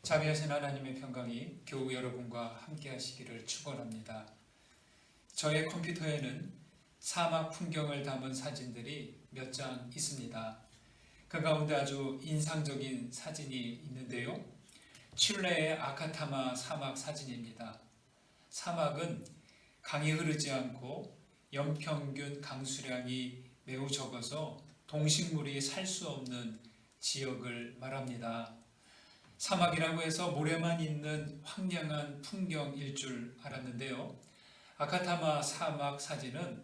자비하신 하나님의 평강이 교우 여러분과 함께 하시기를 축원합니다. 저의 컴퓨터에는 사막 풍경을 담은 사진들이 몇 장 있습니다. 그 가운데 아주 인상적인 사진이 있는데요. 칠레의 아카타마 사막 사진입니다. 사막은 강이 흐르지 않고 연평균 강수량이 매우 적어서 동식물이 살 수 없는 지역을 말합니다. 사막이라고 해서 모래만 있는 황량한 풍경일 줄 알았는데요. 아카타마 사막 사진은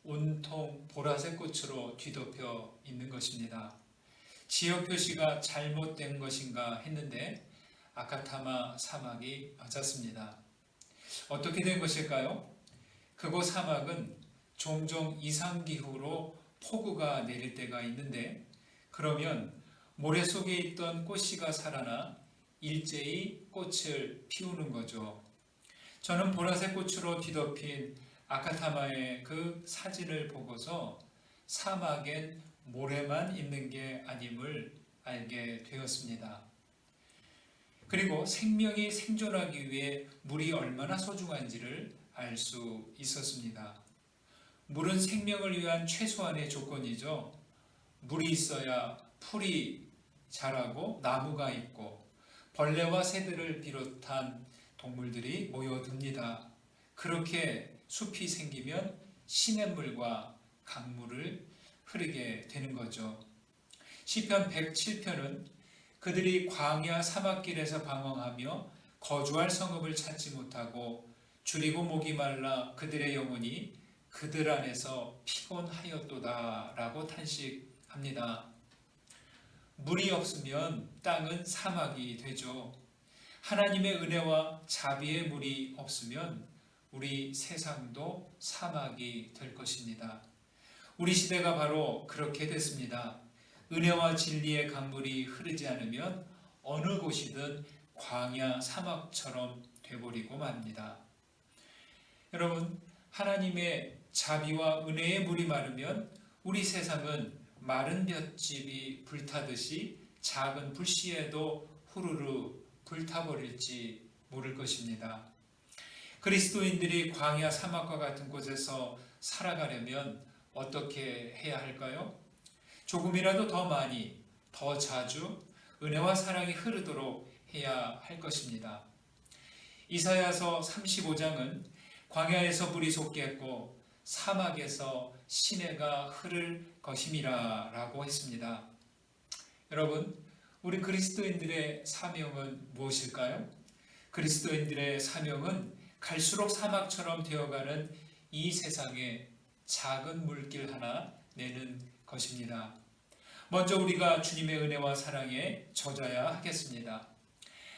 온통 보라색 꽃으로 뒤덮여 있는 것입니다. 지역 표시가 잘못된 것인가 했는데 아카타마 사막이 맞았습니다. 어떻게 된 것일까요? 그곳 사막은 종종 이상기후로 폭우가 내릴 때가 있는데 그러면 모래 속에 있던 꽃씨가 살아나 일제히 꽃을 피우는 거죠. 저는 보라색 꽃으로 뒤덮인 아카타마의 그 사진을 보고서 사막엔 모래만 있는 게 아님을 알게 되었습니다. 그리고 생명이 생존하기 위해 물이 얼마나 소중한지를 알 수 있었습니다. 물은 생명을 위한 최소한의 조건이죠. 물이 있어야 풀이 자라고 나무가 있고 벌레와 새들을 비롯한 동물들이 모여듭니다. 그렇게 숲이 생기면 시냇물과 강물을 흐르게 되는 거죠. 시편 107편은 그들이 광야 사막길에서 방황하며 거주할 성읍을 찾지 못하고 줄이고 목이 말라 그들의 영혼이 그들 안에서 피곤하였도다 라고 탄식합니다. 물이 없으면 땅은 사막이 되죠. 하나님의 은혜와 자비의 물이 없으면 우리 세상도 사막이 될 것입니다. 우리 시대가 바로 그렇게 됐습니다. 은혜와 진리의 강물이 흐르지 않으면 어느 곳이든 광야 사막처럼 되버리고 맙니다. 여러분, 하나님의 자비와 은혜의 물이 마르면 우리 세상은 마른 볏짚이 불타듯이 작은 불씨에도 후루루 불타버릴지 모를 것입니다. 그리스도인들이 광야 사막과 같은 곳에서 살아가려면 어떻게 해야 할까요? 조금이라도 더 많이, 더 자주 은혜와 사랑이 흐르도록 해야 할 것입니다. 이사야서 35장은 광야에서 불이 솟겠고 사막에서 시내가 흐를 것임이라 라고 했습니다. 여러분, 우리 그리스도인들의 사명은 무엇일까요? 그리스도인들의 사명은 갈수록 사막처럼 되어가는 이 세상에 작은 물길 하나 내는 것입니다. 먼저 우리가 주님의 은혜와 사랑에 젖어야 하겠습니다.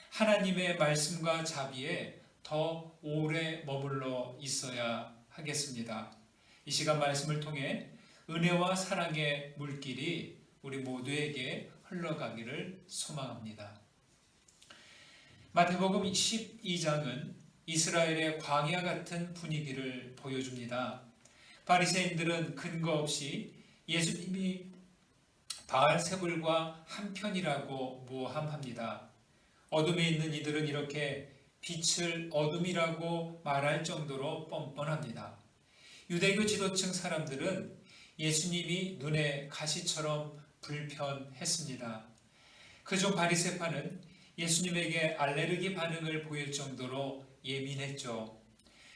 하나님의 말씀과 자비에 더 오래 머물러 있어야 하겠습니다. 이 시간 말씀을 통해 은혜와 사랑의 물길이 우리 모두에게 흘러가기를 소망합니다. 마태복음 12장은 이스라엘의 광야 같은 분위기를 보여줍니다. 바리새인들은 근거 없이 예수님이 바알세불과 한편이라고 모함합니다. 어둠에 있는 이들은 이렇게 빛을 어둠이라고 말할 정도로 뻔뻔합니다. 유대교 지도층 사람들은 예수님이 눈에 가시처럼 불편했습니다. 그중 바리새파는 예수님에게 알레르기 반응을 보일 정도로 예민했죠.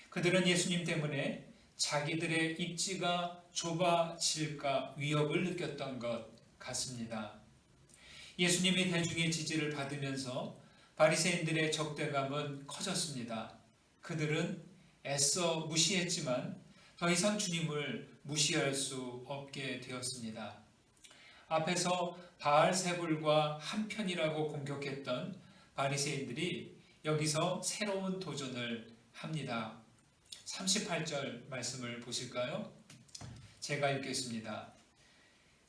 그들은 예수님 때문에 자기들의 입지가 좁아질까 위협을 느꼈던 것 같습니다. 예수님이 대중의 지지를 받으면서 바리새인들의 적대감은 커졌습니다. 그들은 애써 무시했지만 더 이상 주님을 무시할 수 없게 되었습니다. 앞에서 바알세불과 한편이라고 공격했던 바리새인들이 여기서 새로운 도전을 합니다. 38절 말씀을 보실까요? 제가 읽겠습니다.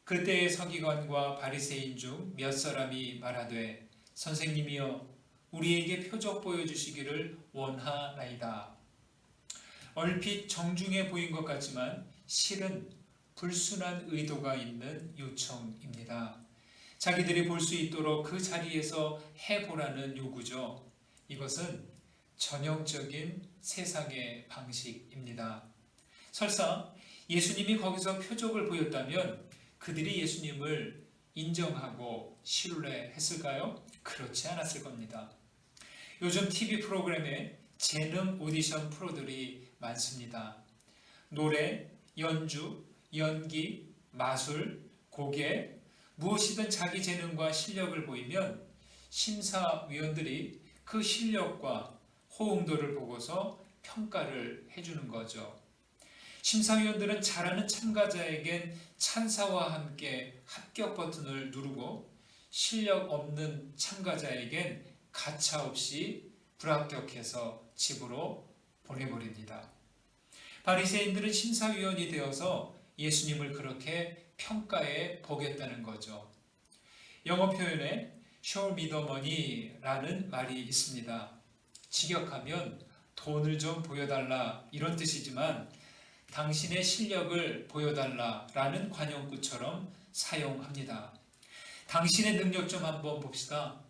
그때의 서기관과 바리새인 중 몇 사람이 말하되 선생님이여 우리에게 표적 보여주시기를 원하나이다. 얼핏 정중해 보인 것 같지만 실은 불순한 의도가 있는 요청입니다. 자기들이 볼 수 있도록 그 자리에서 해보라는 요구죠. 이것은 전형적인 세상의 방식입니다. 설사 예수님이 거기서 표적을 보였다면 그들이 예수님을 인정하고 신뢰했을까요? 그렇지 않았을 겁니다. 요즘 TV 프로그램에 재능 오디션 프로들이 많습니다. 노래, 연주, 연기, 마술, 고개, 무엇이든 자기 재능과 실력을 보이면 심사위원들이 그 실력과 호응도를 보고서 평가를 해주는 거죠. 심사위원들은 잘하는 참가자에겐 찬사와 함께 합격 버튼을 누르고 실력 없는 참가자에겐 가차없이 불합격해서 집으로 보내버립니다. 바리새인들은 심사위원이 되어서 예수님을 그렇게 평가해 보겠다는 거죠. 영어 표현에 show me the money라는 말이 있습니다. 직역하면 돈을 좀 보여달라 이런 뜻이지만 당신의 실력을 보여달라라는 관용구처럼 사용합니다. 당신의 능력 좀 한번 봅시다.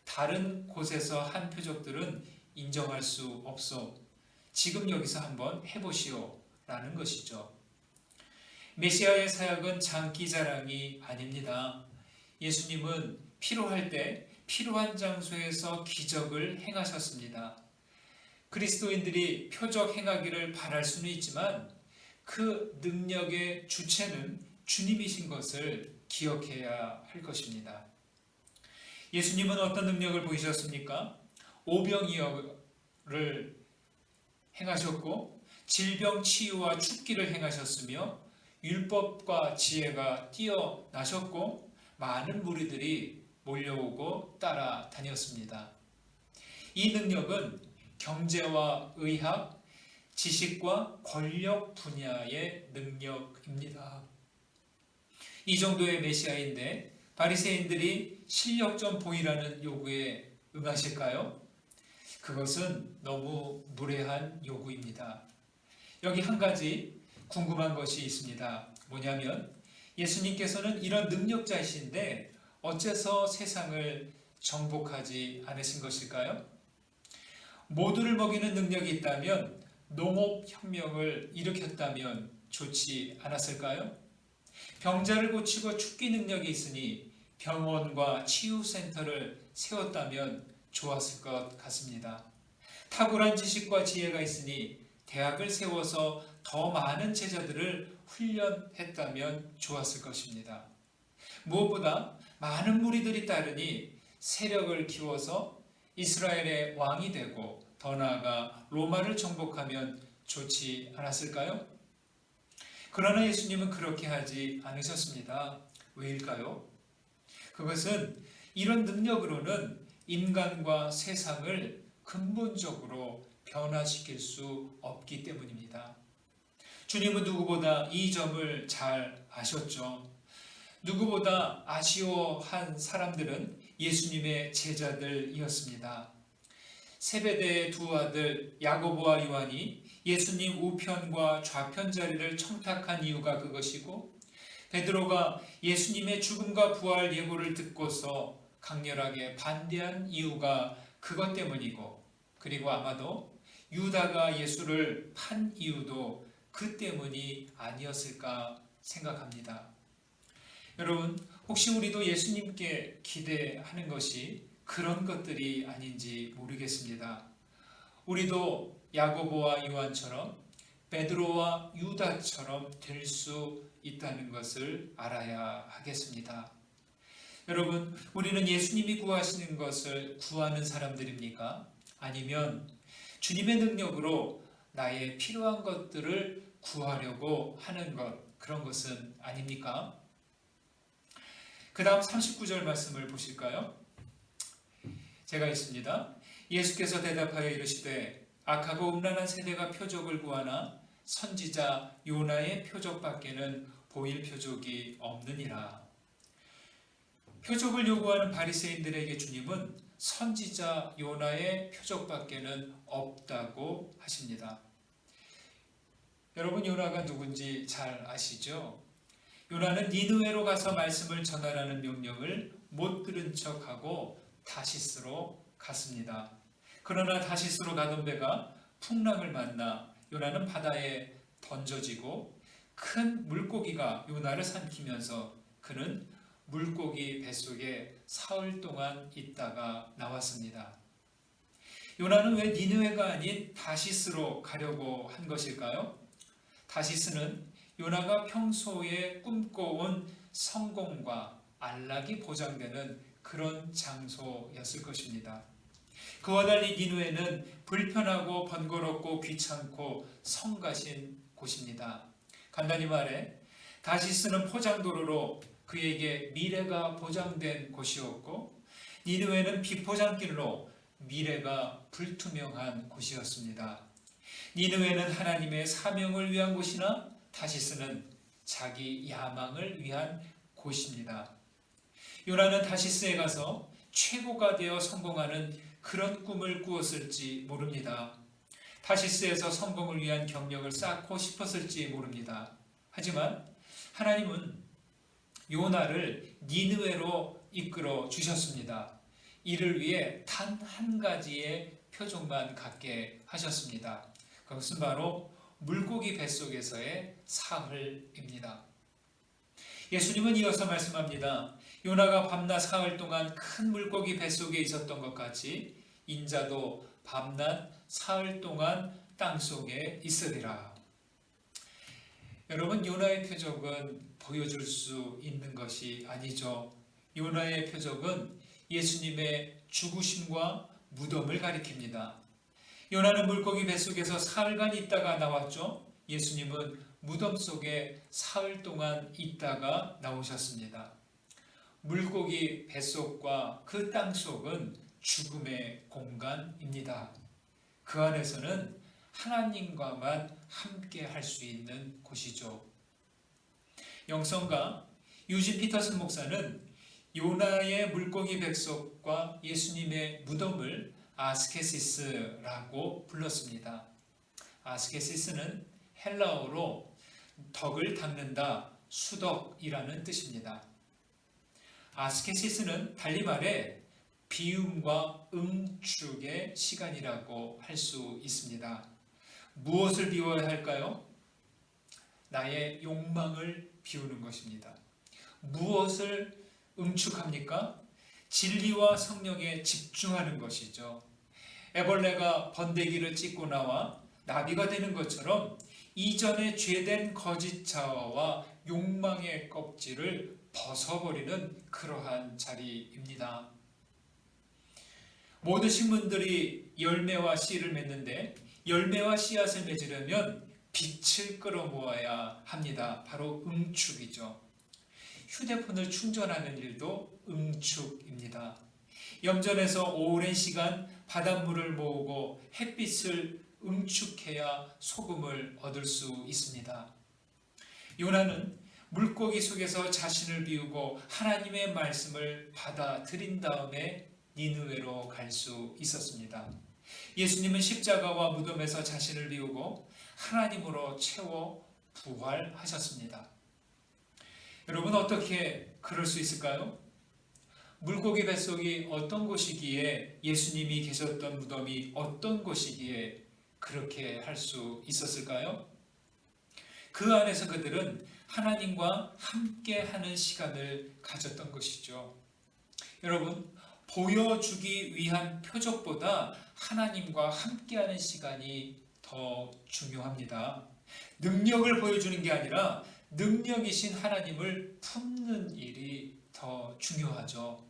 다른 곳에서 한 표적들은 인정할 수 없소. 지금 여기서 한번 해보시오 라는 것이죠. 메시아의 사역은 장기 자랑이 아닙니다. 예수님은 필요할 때 필요한 장소에서 기적을 행하셨습니다. 그리스도인들이 표적 행하기를 바랄 수는 있지만 그 능력의 주체는 주님이신 것을 기억해야 할 것입니다. 예수님은 어떤 능력을 보이셨습니까? 오병이어를 행하셨고 질병 치유와 죽기를 행하셨으며 율법과 지혜가 뛰어나셨고 많은 무리들이 몰려오고 따라다녔습니다. 이 능력은 경제와 의학, 지식과 권력 분야의 능력입니다. 이 정도의 메시아인데 바리새인들이 실력 좀 보이라는 요구에 응하실까요? 그것은 너무 무례한 요구입니다. 여기 한 가지 궁금한 것이 있습니다. 뭐냐면 예수님께서는 이런 능력자이신데 어째서 세상을 정복하지 않으신 것일까요? 모두를 먹이는 능력이 있다면 농업혁명을 일으켰다면 좋지 않았을까요? 병자를 고치고 죽기 능력이 있으니 병원과 치유센터를 세웠다면 좋았을 것 같습니다. 탁월한 지식과 지혜가 있으니 대학을 세워서 더 많은 제자들을 훈련했다면 좋았을 것입니다. 무엇보다 많은 무리들이 따르니 세력을 키워서 이스라엘의 왕이 되고 더 나아가 로마를 정복하면 좋지 않았을까요? 그러나 예수님은 그렇게 하지 않으셨습니다. 왜일까요? 그것은 이런 능력으로는 인간과 세상을 근본적으로 변화시킬 수 없기 때문입니다. 주님은 누구보다 이 점을 잘 아셨죠. 누구보다 아쉬워한 사람들은 예수님의 제자들이었습니다. 세베대의 두 아들 야고보와 요한이 예수님 우편과 좌편 자리를 청탁한 이유가 그것이고 베드로가 예수님의 죽음과 부활 예고를 듣고서 강렬하게 반대한 이유가 그것 때문이고 그리고 아마도 유다가 예수를 판 이유도 그 때문이 아니었을까 생각합니다. 여러분, 혹시 우리도 예수님께 기대하는 것이 그런 것들이 아닌지 모르겠습니다. 우리도 야고보와 요한처럼 베드로와 유다처럼 될 수 있다는 것을 알아야 하겠습니다. 여러분, 우리는 예수님이 구하시는 것을 구하는 사람들입니까? 아니면 주님의 능력으로 나의 필요한 것들을 구하려고 하는 것, 그런 것은 아닙니까? 그 다음 39절 말씀을 보실까요? 제가 있습니다. 예수께서 대답하여 이르시되 악하고 음란한 세대가 표적을 구하나 선지자 요나의 표적밖에는 보일 표적이 없느니라. 표적을 요구하는 바리새인들에게 주님은 선지자 요나의 표적밖에는 없다고 하십니다. 여러분, 요나가 누군지 잘 아시죠? 요나는 니느웨로 가서 말씀을 전하라는 명령을 못 들은 척하고 다시스로 갔습니다. 그러나 다시스로 가던 배가 풍랑을 만나 요나는 바다에 던져지고 큰 물고기가 요나를 삼키면서 그는 물고기 뱃속에 사흘 동안 있다가 나왔습니다. 요나는 왜 니느웨가 아닌 다시스로 가려고 한 것일까요? 다시스는 요나가 평소에 꿈꿔온 성공과 안락이 보장되는 그런 장소였을 것입니다. 그와 달리 니느웨는 불편하고 번거롭고 귀찮고 성가신 곳입니다. 간단히 말해 다시스는 포장도로로 그에게 미래가 보장된 곳이었고 니느웨는 비포장길로 미래가 불투명한 곳이었습니다. 니느웨는 하나님의 사명을 위한 곳이나 다시스는 자기 야망을 위한 곳입니다. 요나는 다시스에 가서 최고가 되어 성공하는 그런 꿈을 꾸었을지 모릅니다. 다시스에서 성공을 위한 경력을 쌓고 싶었을지 모릅니다. 하지만 하나님은 요나를 니느웨로 이끌어 주셨습니다. 이를 위해 단 한 가지의 표적만 갖게 하셨습니다. 그것은 바로 물고기 뱃속에서의 사흘입니다. 예수님은 이어서 말씀합니다. 요나가 밤낮 사흘 동안 큰 물고기 뱃속에 있었던 것 같이 인자도 밤낮 사흘 동안 땅속에 있으리라. 여러분, 요나의 표적은 보여줄 수 있는 것이 아니죠. 요나의 표적은 예수님의 죽으심과 무덤을 가리킵니다. 요나는 물고기 뱃속에서 사흘간 있다가 나왔죠. 예수님은 무덤 속에 사흘 동안 있다가 나오셨습니다. 물고기 뱃속과 그 땅속은 죽음의 공간입니다. 그 안에서는 하나님과만 함께 할 수 있는 곳이죠. 영성가 유진 피터슨 목사는 요나의 물고기 뱃속과 예수님의 무덤을 아스케시스라고 불렀습니다. 아스케시스는 헬라어로 덕을 닦는다, 수덕이라는 뜻입니다. 아스케시스는 달리 말해 비움과 응축의 시간이라고 할 수 있습니다. 무엇을 비워야 할까요? 나의 욕망을 비우는 것입니다. 무엇을 응축합니까? 진리와 성령에 집중하는 것이죠. 애벌레가 번데기를 찢고 나와 나비가 되는 것처럼 이전에 죄된 거짓 자아와 욕망의 껍질을 벗어버리는 그러한 자리입니다. 모든 식물들이 열매와 씨를 맺는데 열매와 씨앗을 맺으려면 빛을 끌어모아야 합니다. 바로 응축이죠. 휴대폰을 충전하는 일도 응축입니다. 염전에서 오랜 시간 바닷물을 모으고 햇빛을 응축해야 소금을 얻을 수 있습니다. 요나는 물고기 속에서 자신을 비우고 하나님의 말씀을 받아들인 다음에 니느웨로 갈 수 있었습니다. 예수님은 십자가와 무덤에서 자신을 비우고 하나님으로 채워 부활하셨습니다. 여러분, 어떻게 그럴 수 있을까요? 물고기 뱃속이 어떤 곳이기에 예수님이 계셨던 무덤이 어떤 곳이기에 그렇게 할 수 있었을까요? 그 안에서 그들은 하나님과 함께하는 시간을 가졌던 것이죠. 여러분, 보여주기 위한 표적보다 하나님과 함께하는 시간이 더 중요합니다. 능력을 보여주는 게 아니라 능력이신 하나님을 품는 일이 더 중요하죠.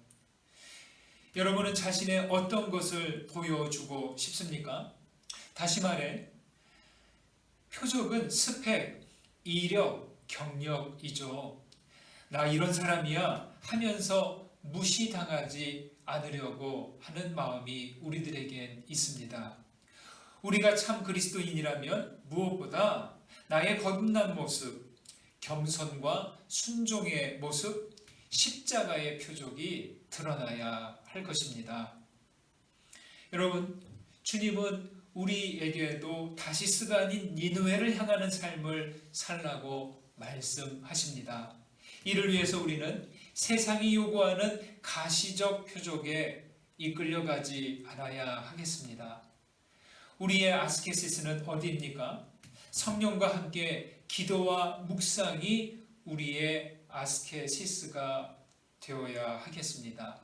여러분은 자신의 어떤 것을 보여주고 싶습니까? 다시 말해, 표적은 스펙, 이력, 경력이죠. 나 이런 사람이야 하면서 무시당하지 않으려고 하는 마음이 우리들에겐 있습니다. 우리가 참 그리스도인이라면 무엇보다 나의 거듭난 모습, 겸손과 순종의 모습, 십자가의 표적이 드러나야 할 것입니다. 여러분, 주님은 우리에게도 다시스가 아닌 니느웨를 향하는 삶을 살라고 말씀하십니다. 이를 위해서 우리는 세상이 요구하는 가시적 표적에 이끌려가지 않아야 하겠습니다. 우리의 아스케시스는 어디입니까? 성령과 함께 기도와 묵상이 우리의 아스케시스가 되어야 하겠습니다.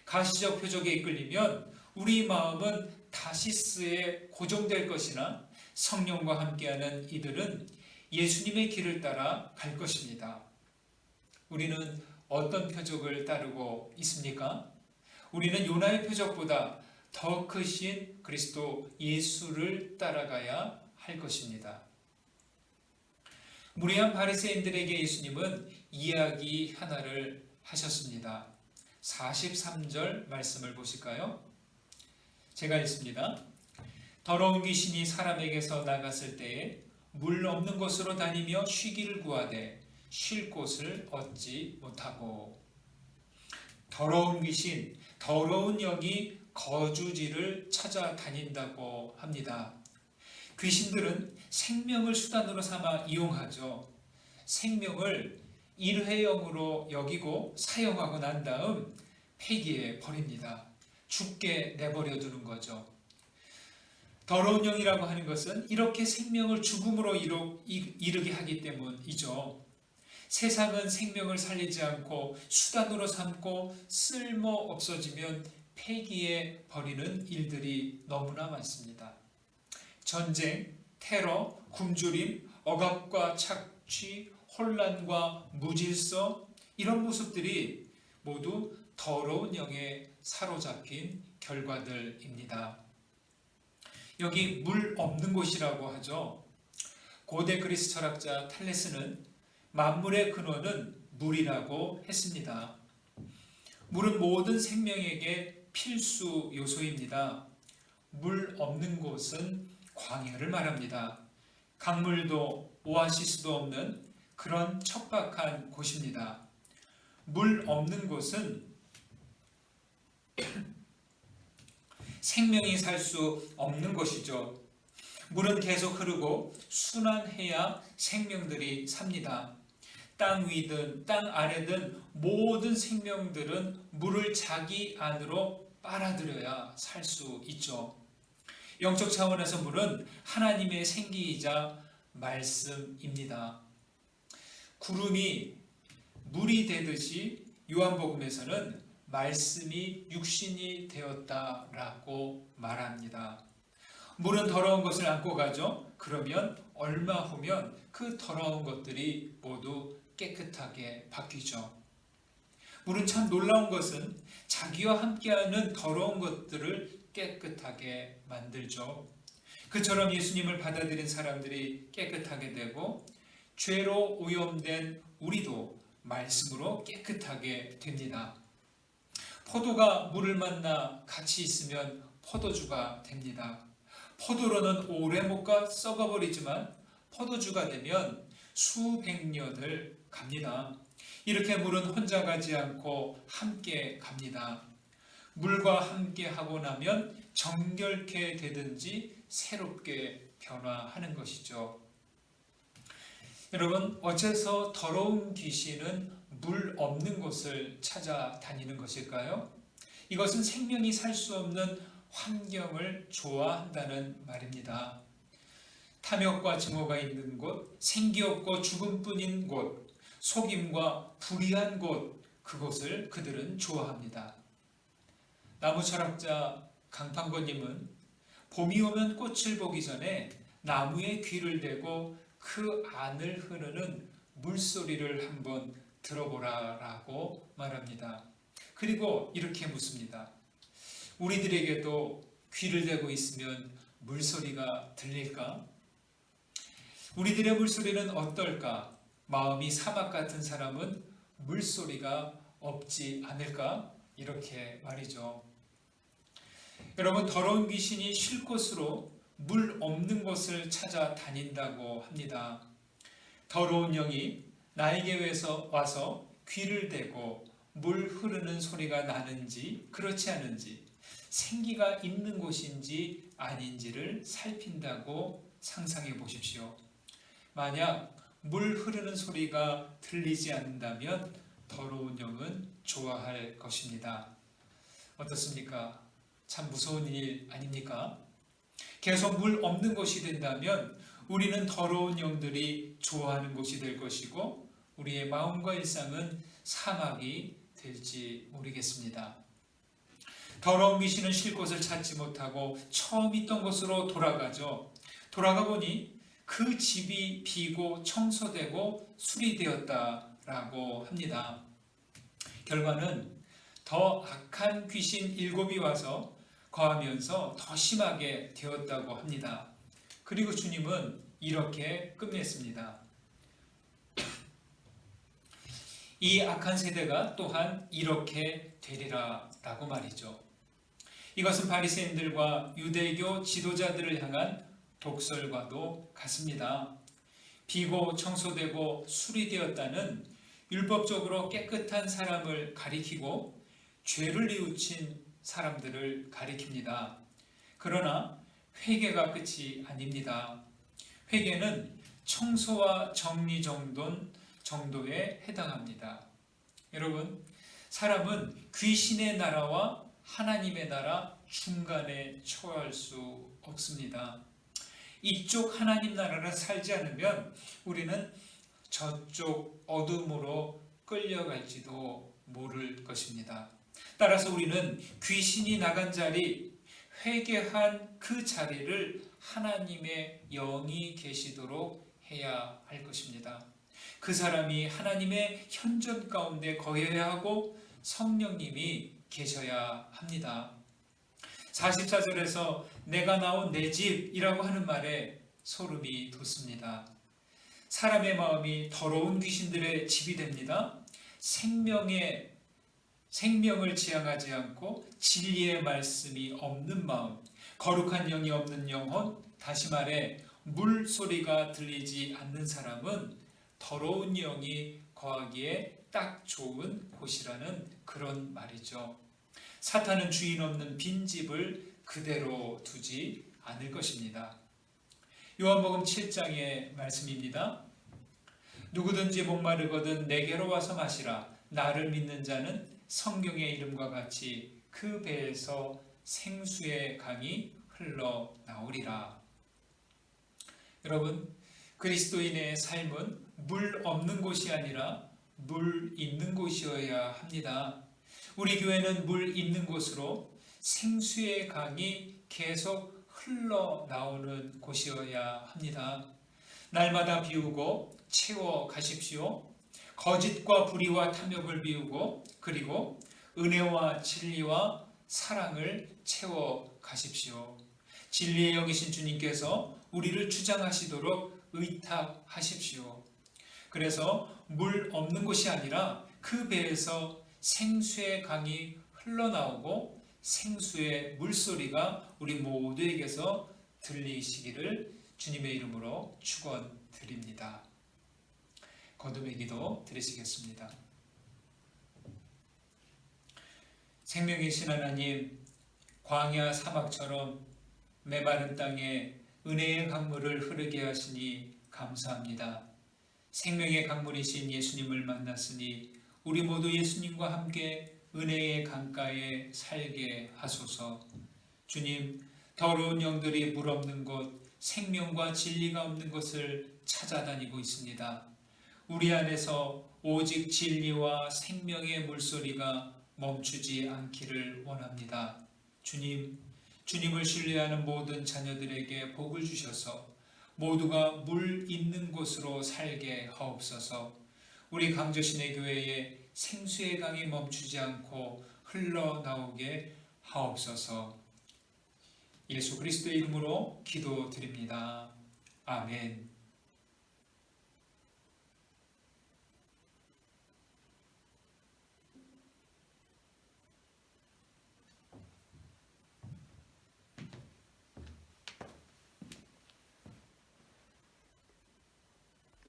가시적 표적에 이끌리면 우리 마음은 다시스에 고정될 것이나 성령과 함께하는 이들은 예수님의 길을 따라 갈 것입니다. 우리는 어떤 표적을 따르고 있습니까? 우리는 요나의 표적보다 더 크신 그리스도 예수를 따라가야 할 것입니다. 무리한 바리새인들에게 예수님은 이야기 하나를 하셨습니다. 43절 말씀을 보실까요? 제가 읽습니다. 더러운 귀신이 사람에게서 나갔을 때에 물 없는 곳으로 다니며 쉬기를 구하되 쉴 곳을 얻지 못하고. 더러운 귀신, 더러운 영이 거주지를 찾아다닌다고 합니다. 귀신들은 생명을 수단으로 삼아 이용하죠. 생명을 일회용으로 여기고 사용하고 난 다음 폐기해 버립니다. 죽게 내버려 두는 거죠. 더러운 영이라고 하는 것은 이렇게 생명을 죽음으로 이르게 하기 때문이죠. 세상은 생명을 살리지 않고 수단으로 삼고 쓸모 없어지면 폐기해 버리는 일들이 너무나 많습니다. 전쟁, 테러, 굶주림, 억압과 착취, 혼란과 무질서, 이런 모습들이 모두 더러운 영에 사로잡힌 결과들입니다. 여기 물 없는 곳이라고 하죠. 고대 그리스 철학자 탈레스는 만물의 근원은 물이라고 했습니다. 물은 모든 생명에게 필수 요소입니다. 물 없는 곳은 광야를 말합니다. 강물도 오아시스도 없는 그런 척박한 곳입니다. 물 없는 곳은 생명이 살 수 없는 것이죠. 물은 계속 흐르고 순환해야 생명들이 삽니다. 땅 위든 땅 아래든 모든 생명들은 물을 자기 안으로 빨아들여야 살 수 있죠. 영적 차원에서 물은 하나님의 생기이자 말씀입니다. 구름이 물이 되듯이 요한복음에서는 말씀이 육신이 되었다라고 말합니다. 물은 더러운 것을 안고 가죠. 그러면 얼마 후면 그 더러운 것들이 모두 깨끗하게 바뀌죠. 물은 참 놀라운 것은 자기와 함께하는 더러운 것들을 깨끗하게 만들죠. 그처럼 예수님을 받아들인 사람들이 깨끗하게 되고 죄로 오염된 우리도 말씀으로 깨끗하게 됩니다. 포도가 물을 만나 같이 있으면 포도주가 됩니다. 포도로는 오래 못 가 썩어버리지만 포도주가 되면 수백 년을 갑니다. 이렇게 물은 혼자 가지 않고 함께 갑니다. 물과 함께 하고 나면 정결케 되든지 새롭게 변화하는 것이죠. 여러분, 어째서 더러운 귀신은 물 없는 곳을 찾아다니는 것일까요? 이것은 생명이 살 수 없는 환경을 좋아한다는 말입니다. 탐욕과 증오가 있는 곳, 생기 없고 죽음뿐인 곳, 속임과 불의한 곳, 그곳을 그들은 좋아합니다. 나무 철학자 강판고님은 봄이 오면 꽃을 보기 전에 나무에 귀를 대고 그 안을 흐르는 물소리를 한번 들어보라라고 말합니다. 그리고 이렇게 묻습니다. 우리들에게도 귀를 대고 있으면 물소리가 들릴까? 우리들의 물소리는 어떨까? 마음이 사막 같은 사람은 물소리가 없지 않을까? 이렇게 말이죠. 여러분, 더러운 귀신이 쉴 곳으로 물 없는 곳을 찾아다닌다고 합니다. 더러운 영이 나에게 와서 귀를 대고 물 흐르는 소리가 나는지 그렇지 않은지, 생기가 있는 곳인지 아닌지를 살핀다고 상상해 보십시오. 만약 물 흐르는 소리가 들리지 않는다면 더러운 영은 좋아할 것입니다. 어떻습니까? 참 무서운 일 아닙니까? 계속 물 없는 곳이 된다면 우리는 더러운 영들이 좋아하는 곳이 될 것이고 우리의 마음과 일상은 사막이 될지 모르겠습니다. 더러운 귀신은 쉴 곳을 찾지 못하고 처음 있던 곳으로 돌아가죠. 돌아가 보니 그 집이 비고 청소되고 수리되었다라고 합니다. 결과는 더 악한 귀신 7이 와서 거하면서 더 심하게 되었다고 합니다. 그리고 주님은 이렇게 끝냈습니다. 이 악한 세대가 또한 이렇게 되리라 라고 말이죠. 이것은 바리새인들과 유대교 지도자들을 향한 독설과도 같습니다. 비고 청소되고 수리되었다는 율법적으로 깨끗한 사람을 가리키고 죄를 뉘우친 사람들을 가리킵니다. 그러나 회개가 끝이 아닙니다. 회개는 청소와 정리 정도에 해당합니다. 여러분, 사람은 귀신의 나라와 하나님의 나라 중간에 처할 수 없습니다. 이쪽 하나님 나라를 살지 않으면 우리는 저쪽 어둠으로 끌려갈지도 모를 것입니다. 따라서 우리는 귀신이 나간 자리, 회개한 그 자리를 하나님의 영이 계시도록 해야 할 것입니다. 그 사람이 하나님의 현존 가운데 거해야 하고 성령님이 계셔야 합니다. 44절에서 내가 나온 내 집이라고 하는 말에 소름이 돋습니다. 사람의 마음이 더러운 귀신들의 집이 됩니다. 생명을 지향하지 않고 진리의 말씀이 없는 마음, 거룩한 영이 없는 영혼, 다시 말해 물소리가 들리지 않는 사람은 더러운 영이 거하기에 딱 좋은 곳이라는 그런 말이죠. 사탄은 주인 없는 빈집을 그대로 두지 않을 것입니다. 요한복음 7장의 말씀입니다. 누구든지 목마르거든 내게로 와서 마시라. 나를 믿는 자는 성경의 이름과 같이 그 배에서 생수의 강이 흘러나오리라. 여러분, 그리스도인의 삶은 물 없는 곳이 아니라 물 있는 곳이어야 합니다. 우리 교회는 물 있는 곳으로 생수의 강이 계속 흘러나오는 곳이어야 합니다. 날마다 비우고 채워 가십시오. 거짓과 불의와 탐욕을 비우고 그리고 은혜와 진리와 사랑을 채워 가십시오. 진리의 영이신 주님께서 우리를 주장하시도록 의탁하십시오. 그래서 물 없는 곳이 아니라 그 배에서 생수의 강이 흘러나오고 생수의 물소리가 우리 모두에게서 들리시기를 주님의 이름으로 축원드립니다. 거듭의 기도 드리시겠습니다. 생명이신 하나님, 광야 사막처럼 메마른 땅에 은혜의 강물을 흐르게 하시니 감사합니다. 생명의 강물이신 예수님을 만났으니 우리 모두 예수님과 함께 은혜의 강가에 살게 하소서. 주님, 더러운 영들이 물 없는 곳, 생명과 진리가 없는 곳을 찾아다니고 있습니다. 우리 안에서 오직 진리와 생명의 물소리가 멈추지 않기를 원합니다. 주님, 주님을 신뢰하는 모든 자녀들에게 복을 주셔서 모두가 물 있는 곳으로 살게 하옵소서. 우리 강조신의 교회에 생수의 강이 멈추지 않고 흘러나오게 하옵소서. 예수 그리스도의 이름으로 기도드립니다. 아멘.